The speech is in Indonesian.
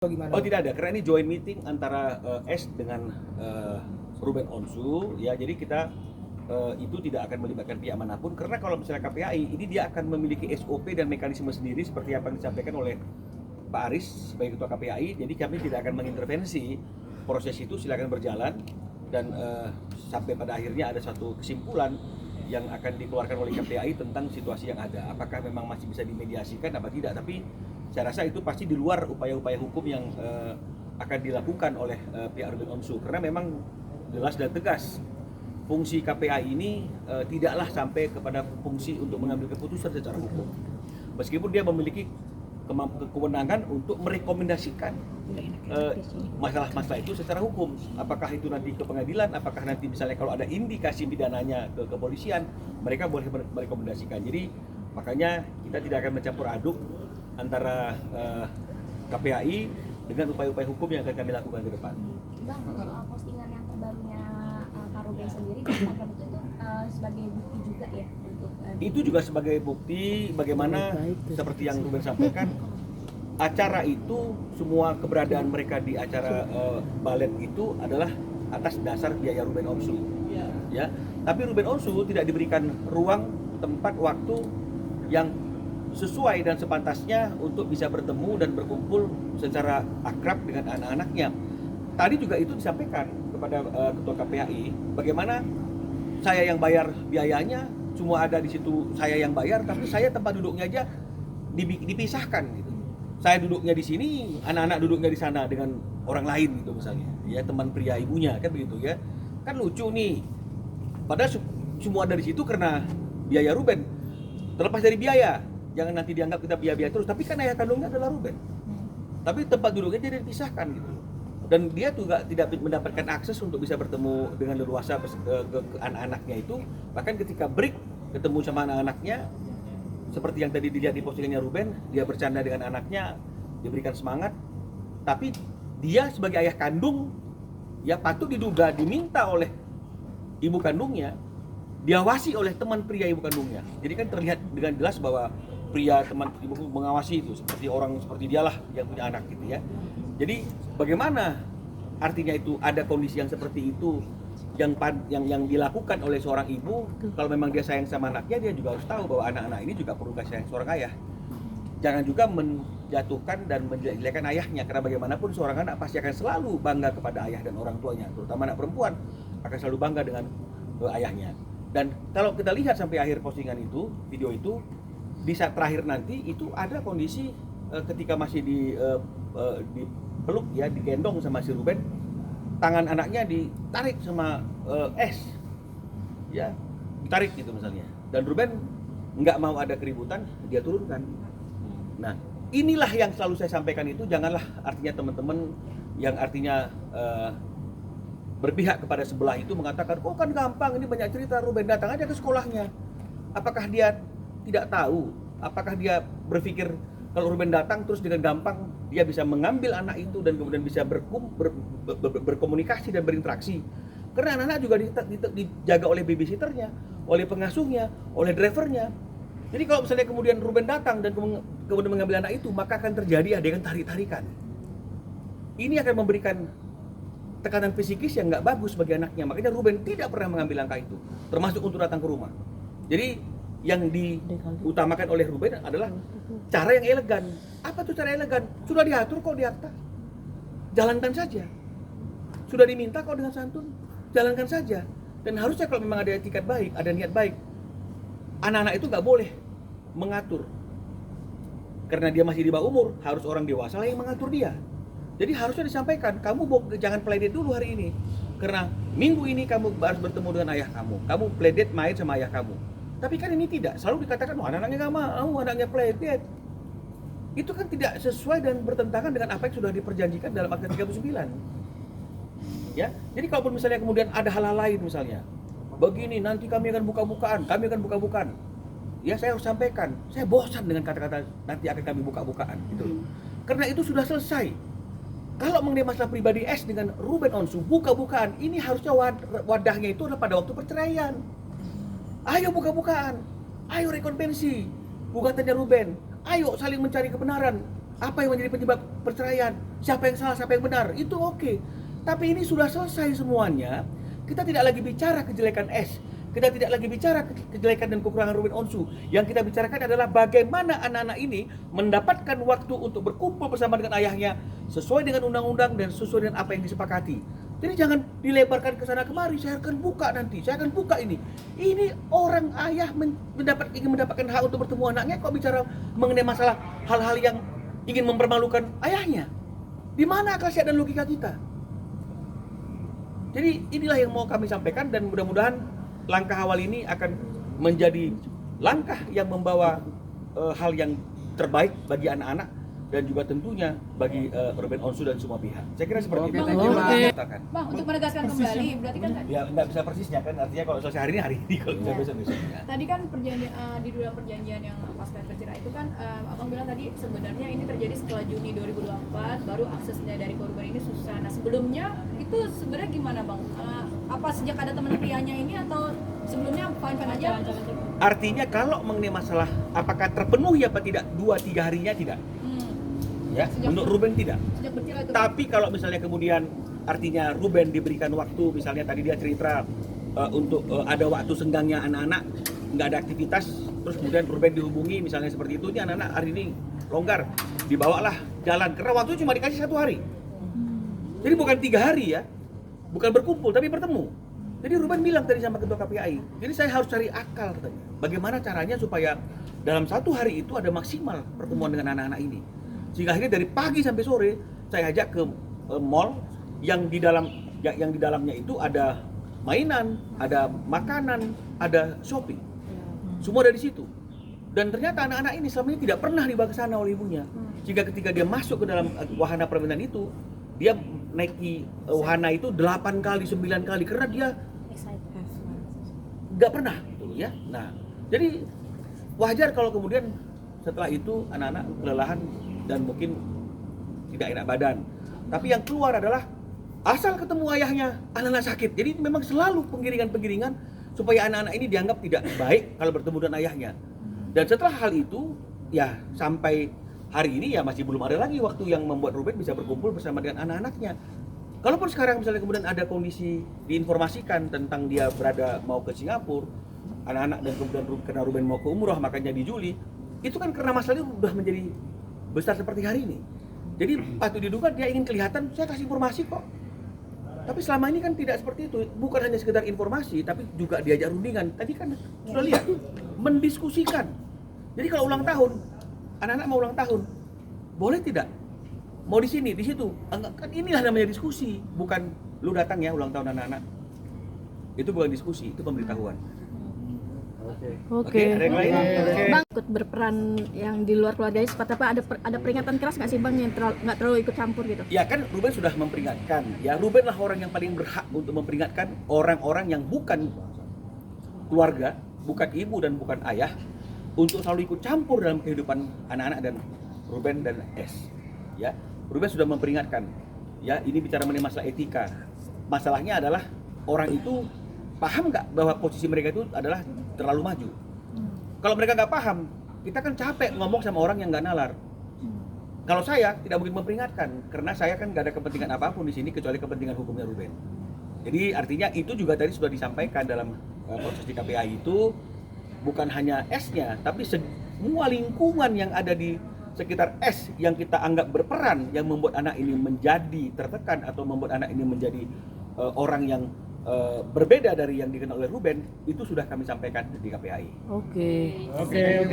Gimana? Oh tidak ada, karena ini joint meeting antara S dengan Ruben Onsu ya. Jadi kita itu tidak akan melibatkan pihak manapun, karena kalau misalnya KPAI ini dia akan memiliki SOP dan mekanisme sendiri seperti apa yang disampaikan oleh Pak Aris sebagai ketua KPAI. Jadi kami tidak akan mengintervensi proses itu, silakan berjalan dan sampai pada akhirnya ada satu kesimpulan yang akan dikeluarkan oleh KPAI tentang situasi yang ada. Apakah memang masih bisa dimediasikan apa tidak, tapi saya rasa itu pasti di luar upaya-upaya hukum yang akan dilakukan oleh pihak Ruben Onsu, karena memang jelas dan tegas fungsi KPAI ini tidaklah sampai kepada fungsi untuk mengambil keputusan secara hukum, meskipun dia memiliki kewenangan untuk merekomendasikan masalah-masalah itu secara hukum. Apakah itu nanti ke pengadilan, apakah nanti misalnya kalau ada indikasi pidananya ke kepolisian, mereka boleh merekomendasikan. Jadi makanya kita tidak akan mencampur aduk antara KPAI dengan upaya-upaya hukum yang akan kami lakukan ke depan. Bang, postingan yang terbarunya Kak Ruben sendiri di Instagram itu sebagai bukti juga ya untuk itu juga sebagai bukti bagaimana seperti yang Ruben sampaikan, acara itu, semua keberadaan mereka di acara balet itu adalah atas dasar biaya Ruben Onsu ya. Tapi Ruben Onsu tidak diberikan ruang, tempat, waktu yang sesuai dan sepantasnya untuk bisa bertemu dan berkumpul secara akrab dengan anak-anaknya. Tadi juga itu disampaikan kepada ketua KPAI, bagaimana saya yang bayar biayanya, semua ada di situ, saya yang bayar, tapi saya tempat duduknya aja dipisahkan gitu. Saya duduknya di sini, anak-anak duduknya di sana dengan orang lain gitu misalnya, ya teman pria ibunya kan begitu ya. Kan lucu nih. Padahal semua ada di situ karena biaya Ruben. Terlepas dari biaya, jangan nanti dianggap kita biaya-biaya terus, tapi kan ayah kandungnya adalah Ruben. Tapi tempat duduknya jadi dipisahkan gitu. Dan dia juga tidak mendapatkan akses untuk bisa bertemu dengan leluasa ke anak-anaknya itu. Bahkan ketika break ketemu sama anak-anaknya, seperti yang tadi dilihat di postingannya Ruben, dia bercanda dengan anaknya, diberikan semangat. Tapi dia sebagai ayah kandung, ya patut diduga diminta oleh ibu kandungnya, diawasi oleh teman pria ibu kandungnya. Jadi kan terlihat dengan jelas bahwa pria teman ibu mengawasi itu seperti orang seperti dialah yang punya anak gitu ya. Jadi bagaimana artinya itu ada kondisi yang seperti itu yang dilakukan oleh seorang ibu. Kalau memang dia sayang sama anaknya, dia juga harus tahu bahwa anak-anak ini juga perlu kasih sayang seorang ayah. Jangan juga menjatuhkan dan menjelek-jelekan ayahnya, karena bagaimanapun seorang anak pasti akan selalu bangga kepada ayah dan orang tuanya, terutama anak perempuan akan selalu bangga dengan ayahnya. Dan kalau kita lihat sampai akhir postingan itu, video itu, di saat terakhir nanti itu ada kondisi ketika masih dipeluk ya, digendong sama si Ruben, tangan anaknya ditarik sama S ya, ditarik gitu misalnya, dan Ruben nggak mau ada keributan, dia turunkan. Nah inilah yang selalu saya sampaikan, itu janganlah artinya teman-teman yang artinya berpihak kepada sebelah itu mengatakan, oh kan gampang, ini banyak cerita, Ruben datang aja ke sekolahnya. Apakah dia tidak tahu? Apakah dia berpikir kalau Ruben datang terus dengan gampang dia bisa mengambil anak itu dan kemudian bisa berkomunikasi dan berinteraksi? Karena anak-anak juga dijaga oleh babysitternya, oleh pengasuhnya, oleh drivernya. Jadi kalau misalnya kemudian Ruben datang dan kemudian mengambil anak itu, maka akan terjadi adegan tarik-tarikan. Ini akan memberikan tekanan psikis yang nggak bagus bagi anaknya. Makanya Ruben tidak pernah mengambil langkah itu, termasuk untuk datang ke rumah. Jadi yang diutamakan oleh Ruben adalah cara yang elegan. Apa tuh cara elegan? Sudah diatur kok di akta, jalankan saja. Sudah diminta kok dengan santun, jalankan saja. Dan harusnya kalau memang ada etikat baik, ada niat baik, anak-anak itu nggak boleh mengatur. Karena dia masih di bawah umur, harus orang dewasa lah yang mengatur dia. Jadi harusnya disampaikan, kamu jangan playdate dulu hari ini, karena minggu ini kamu harus bertemu dengan ayah kamu. Kamu playdate main sama ayah kamu. Tapi kan ini tidak, selalu dikatakan, oh anaknya nggak mau, anaknya playdate. Itu kan tidak sesuai dan bertentangan dengan apa yang sudah diperjanjikan dalam Akta 39. Ya, jadi kalaupun misalnya kemudian ada hal-hal lain misalnya, begini nanti kami akan buka-bukaan. Ya saya harus sampaikan, saya bosan dengan kata-kata nanti akan kami buka-bukaan gitu. Karena itu sudah selesai. Kalau mengenai masalah pribadi S dengan Ruben Onsu, buka-bukaan, ini harusnya wadahnya itu adalah pada waktu perceraian. Ayo buka-bukaan, ayo rekonvensi gugatannya Ruben, ayo saling mencari kebenaran. Apa yang menjadi penyebab perceraian? siapa yang salah, siapa yang benar, itu oke. Tapi ini sudah selesai semuanya. Kita tidak lagi bicara kejelekan S. Kita tidak lagi bicara kejelekan dan kekurangan Ruben Onsu. Yang kita bicarakan adalah bagaimana anak-anak ini mendapatkan waktu untuk berkumpul bersama dengan ayahnya sesuai dengan undang-undang dan sesuai dengan apa yang disepakati. Jadi jangan dilebarkan ke sana kemari. Saya akan buka nanti. Saya akan buka ini. Ini orang ayah ingin mendapatkan hak untuk bertemu anaknya, kok bicara mengenai masalah hal-hal yang ingin mempermalukan ayahnya. Di mana akal sehat dan logika kita? Jadi inilah yang mau kami sampaikan, dan mudah-mudahan langkah awal ini akan menjadi langkah yang membawa hal yang terbaik bagi anak-anak dan juga tentunya bagi Ruben Onsu dan semua pihak. Saya kira seperti itu. Bang, untuk menegaskan kembali, berarti kan Ya nggak bisa persisnya kan, artinya kalau selesai hari ini, kalau bisa besok-besoknya. tadi kan perjanjian di dalam perjanjian yang pasca perceraian itu kan abang bilang tadi sebenarnya ini terjadi setelah Juni 2024, baru aksesnya dari korban ini susah. Nah sebelumnya itu sebenarnya gimana bang? Apa sejak ada teman prianya ini atau sebelumnya fine-fine aja? Artinya kalau mengenai masalah apakah terpenuhi apa tidak 2-3 harinya tidak. Ya, untuk Ruben tidak. Sejak bercerai itu. Tapi kalau misalnya kemudian artinya Ruben diberikan waktu, misalnya tadi dia cerita untuk ada waktu senggangnya anak-anak nggak ada aktivitas, terus kemudian Ruben dihubungi misalnya seperti itu, ini anak-anak hari ini longgar, dibawalah jalan karena waktu cuma dikasih 1 hari. Jadi bukan 3 hari ya, bukan berkumpul tapi bertemu. Jadi Ruben bilang tadi sama ketua KPAI, jadi saya harus cari akal katanya. Bagaimana caranya supaya dalam 1 hari itu ada maksimal pertemuan dengan anak-anak ini. Sehingga akhirnya dari pagi sampai sore saya ajak ke mall yang di dalamnya itu ada mainan, ada makanan, ada shopping. Semua ada di situ. Dan ternyata anak-anak ini selama ini tidak pernah dibawa ke sana oleh ibunya. Sehingga ketika dia masuk ke dalam wahana permainan itu, dia naiki wahana itu 8 kali, 9 kali karena dia nggak pernah gitu ya. Nah, jadi wajar kalau kemudian setelah itu anak-anak kelelahan dan mungkin tidak enak badan. Tapi yang keluar adalah asal ketemu ayahnya, anak-anak sakit. Jadi memang selalu penggiringan-penggiringan supaya anak-anak ini dianggap tidak baik kalau bertemu dengan ayahnya. Dan setelah hal itu, ya sampai hari ini ya masih belum ada lagi waktu yang membuat Ruben bisa berkumpul bersama dengan anak-anaknya. Kalaupun sekarang misalnya kemudian ada kondisi diinformasikan tentang dia mau ke Singapura, anak-anak dan kemudian karena Ruben mau ke umroh makanya di Juli, itu kan karena masalahnya sudah menjadi besar seperti hari ini. Jadi patut diduga dia ingin kelihatan, saya kasih informasi kok. Tapi selama ini kan tidak seperti itu, bukan hanya sekedar informasi, tapi juga diajak rundingan. Tadi kan sudah lihat, mendiskusikan. Jadi kalau ulang tahun, anak-anak mau ulang tahun, boleh tidak? Mau di sini, di situ. Kan inilah namanya diskusi, bukan lu datang ya ulang tahun anak-anak. Itu bukan diskusi, itu pemberitahuan. Oke. Ada yang lain? Oke. Bang ikut berperan yang di luar keluarganya seperti apa? Ada peringatan keras nggak sih bang yang nggak terlalu ikut campur gitu? Ya kan Ruben sudah memperingatkan. Ya Ruben lah orang yang paling berhak untuk memperingatkan orang-orang yang bukan keluarga, bukan ibu dan bukan ayah, untuk selalu ikut campur dalam kehidupan anak-anak dan Ruben dan S. Ya, Ruben sudah memperingatkan. Ya, ini bicara mengenai masalah etika. Masalahnya adalah orang itu paham nggak bahwa posisi mereka itu adalah terlalu maju. Kalau mereka nggak paham, kita kan capek ngomong sama orang yang nggak nalar. Kalau saya tidak mungkin memperingatkan, karena saya kan nggak ada kepentingan apapun di sini kecuali kepentingan hukumnya Ruben. Jadi artinya itu juga tadi sudah disampaikan dalam proses di KPAI itu, bukan hanya S-nya, tapi semua lingkungan yang ada di sekitar S yang kita anggap berperan yang membuat anak ini menjadi tertekan atau membuat anak ini menjadi orang yang berbeda dari yang dikenal oleh Ruben, itu sudah kami sampaikan di KPAI. Oke. Oke.